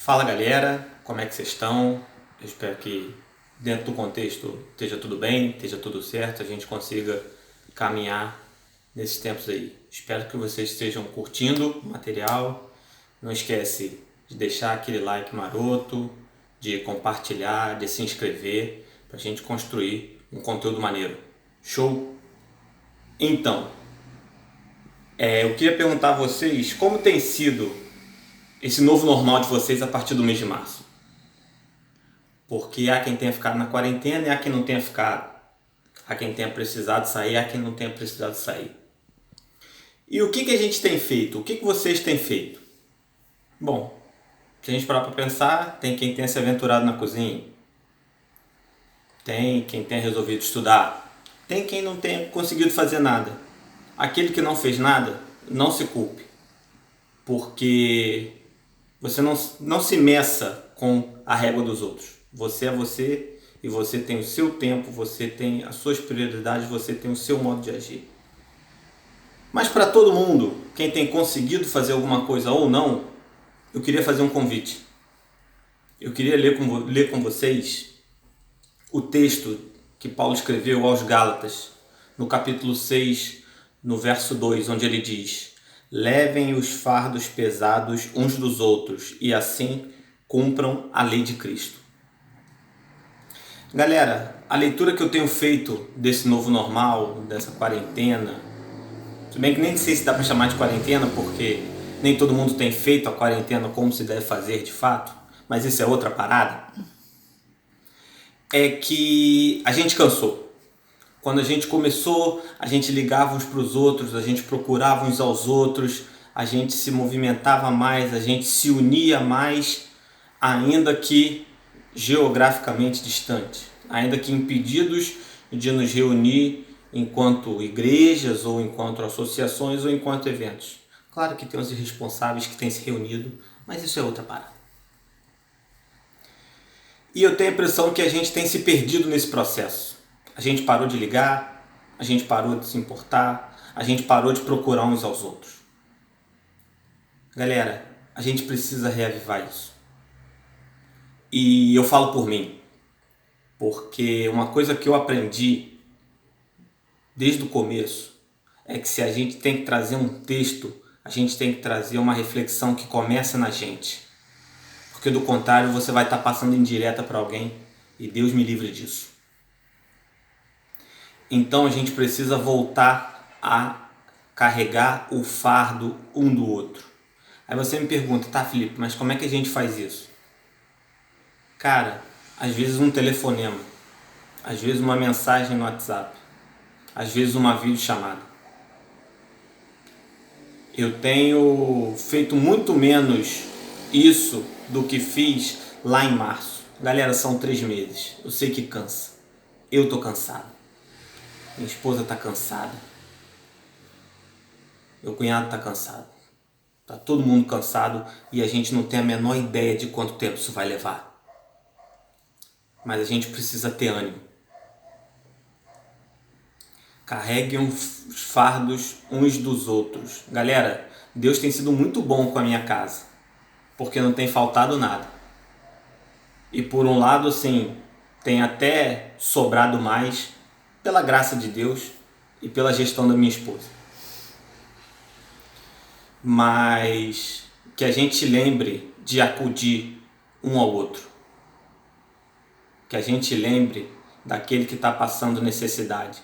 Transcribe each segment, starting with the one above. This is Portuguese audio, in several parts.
Fala galera, como é que vocês estão? Eu espero que dentro do contexto esteja tudo bem, esteja tudo certo, a gente consiga caminhar nesses tempos aí. Espero que vocês estejam curtindo o material. Não esquece de deixar aquele like maroto, de compartilhar, de se inscrever para a gente construir um conteúdo maneiro. Show? Então, eu queria perguntar a vocês como tem sido esse novo normal de vocês a partir do mês de março. Porque há quem tenha ficado na quarentena e há quem não tenha ficado. Há quem tenha precisado sair, há quem não tenha precisado sair. E o que a gente tem feito? O que vocês têm feito? Bom, se a gente parar para pensar, tem quem tenha se aventurado na cozinha. Tem quem tenha resolvido estudar. Tem quem não tenha conseguido fazer nada. Aquele que não fez nada, não se culpe. Porque você não se meça com a régua dos outros. Você é você e você tem o seu tempo, você tem as suas prioridades, você tem o seu modo de agir. Mas para todo mundo, quem tem conseguido fazer alguma coisa ou não, eu queria fazer um convite. Eu queria ler com vocês o texto que Paulo escreveu aos Gálatas, no capítulo 6, no verso 2, onde ele diz: levem os fardos pesados uns dos outros e assim cumpram a lei de Cristo. Galera, a leitura que eu tenho feito desse novo normal, dessa quarentena, se bem que nem sei se dá para chamar de quarentena, porque nem todo mundo tem feito a quarentena como se deve fazer de fato, mas isso é outra parada, é que a gente cansou. Quando a gente começou, a gente ligava uns para os outros, a gente procurava uns aos outros, a gente se movimentava mais, a gente se unia mais, ainda que geograficamente distante, ainda que impedidos de nos reunir enquanto igrejas ou enquanto associações ou enquanto eventos. Claro que tem os irresponsáveis que têm se reunido, mas isso é outra parada. E eu tenho a impressão que a gente tem se perdido nesse processo. A gente parou de ligar, a gente parou de se importar, a gente parou de procurar uns aos outros. Galera, a gente precisa reavivar isso. E eu falo por mim, porque uma coisa que eu aprendi desde o começo é que se a gente tem que trazer um texto, a gente tem que trazer uma reflexão que começa na gente. Porque do contrário você vai estar passando indireta para alguém e Deus me livre disso. Então a gente precisa voltar a carregar o fardo um do outro. Aí você me pergunta, tá Felipe, mas como é que a gente faz isso? Cara, às vezes um telefonema, às vezes uma mensagem no WhatsApp, às vezes uma videochamada. Eu tenho feito muito menos isso do que fiz lá em março. Galera, são 3 meses. Eu sei que cansa. Eu tô cansado. Minha esposa tá cansada. Meu cunhado tá cansado. Tá todo mundo cansado e a gente não tem a menor ideia de quanto tempo isso vai levar. Mas a gente precisa ter ânimo. Carreguem os fardos uns dos outros. Galera, Deus tem sido muito bom com a minha casa, porque não tem faltado nada. E por um lado, assim, tem até sobrado mais pela graça de Deus e pela gestão da minha esposa. Mas que a gente lembre de acudir um ao outro. Que a gente lembre daquele que está passando necessidade.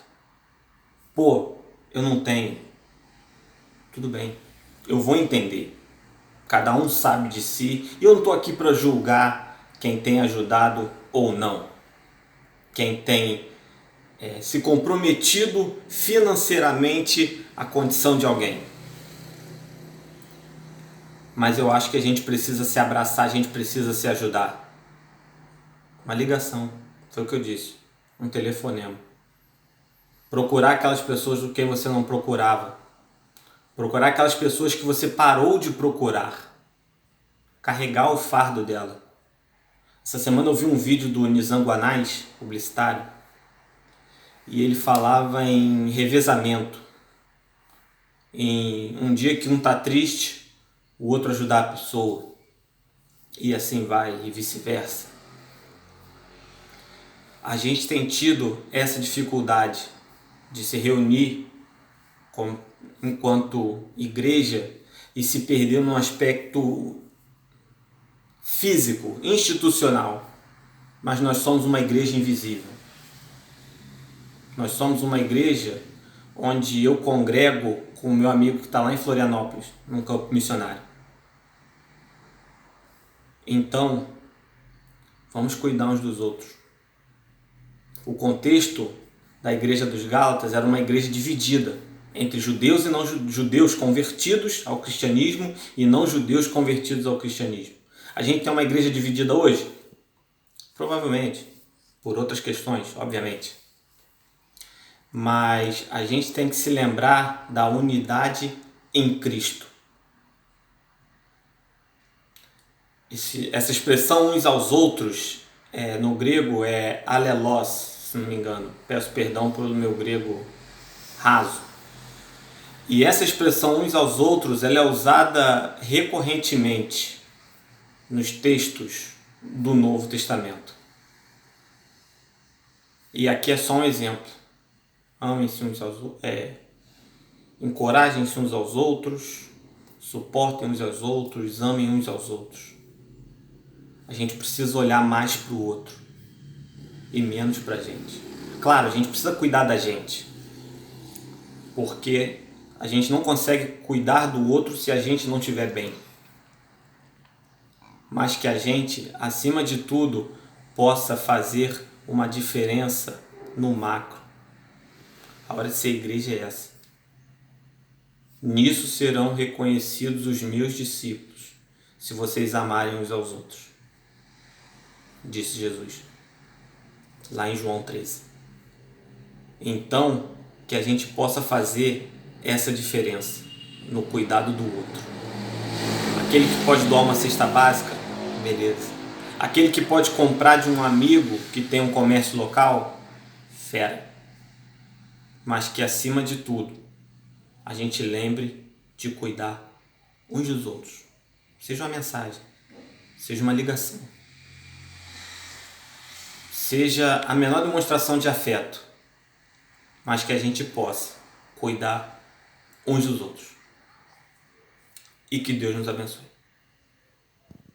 Pô, eu não tenho. Tudo bem, eu vou entender. Cada um sabe de si. E eu não estou aqui para julgar quem tem ajudado ou não. Quem tem se comprometido financeiramente à condição de alguém. Mas eu acho que a gente precisa se abraçar, a gente precisa se ajudar. Uma ligação, foi o que eu disse. Um telefonema. Procurar aquelas pessoas do que você não procurava. Procurar aquelas pessoas que você parou de procurar. Carregar o fardo dela. Essa semana eu vi um vídeo do Nizam Guanais, publicitário, e ele falava em revezamento. Em um dia que um está triste, o outro ajudar a pessoa. e assim vai, e vice-versa. A gente tem tido essa dificuldade de se reunir enquanto igreja e se perder no aspecto físico, institucional. Mas nós somos uma igreja invisível. Nós somos uma igreja onde eu congrego com o meu amigo que está lá em Florianópolis, num campo missionário. Então, vamos cuidar uns dos outros. O contexto da igreja dos Gálatas era uma igreja dividida entre judeus e não judeus convertidos ao cristianismo e não judeus convertidos ao cristianismo. A gente tem uma igreja dividida hoje? Provavelmente, por outras questões, obviamente. Mas a gente tem que se lembrar da unidade em Cristo. Essa expressão uns aos outros, no grego é alelos, se não me engano. Peço perdão pelo meu grego raso. E essa expressão uns aos outros, ela é usada recorrentemente nos textos do Novo Testamento. E aqui é só um exemplo. Amem-se uns aos outros, encorajem-se uns aos outros, suportem uns aos outros, amem uns aos outros. A gente precisa olhar mais para o outro e menos para a gente. Claro, a gente precisa cuidar da gente, porque a gente não consegue cuidar do outro se a gente não estiver bem. Mas que a gente, acima de tudo, possa fazer uma diferença no macro. A hora de ser igreja é essa. Nisso serão reconhecidos os meus discípulos, se vocês amarem uns aos outros, disse Jesus, lá em João 13. Então, que a gente possa fazer essa diferença no cuidado do outro. Aquele que pode doar uma cesta básica, beleza. Aquele que pode comprar de um amigo que tem um comércio local, fera. Mas que acima de tudo, a gente lembre de cuidar uns dos outros. Seja uma mensagem, seja uma ligação, seja a menor demonstração de afeto, mas que a gente possa cuidar uns dos outros. E que Deus nos abençoe.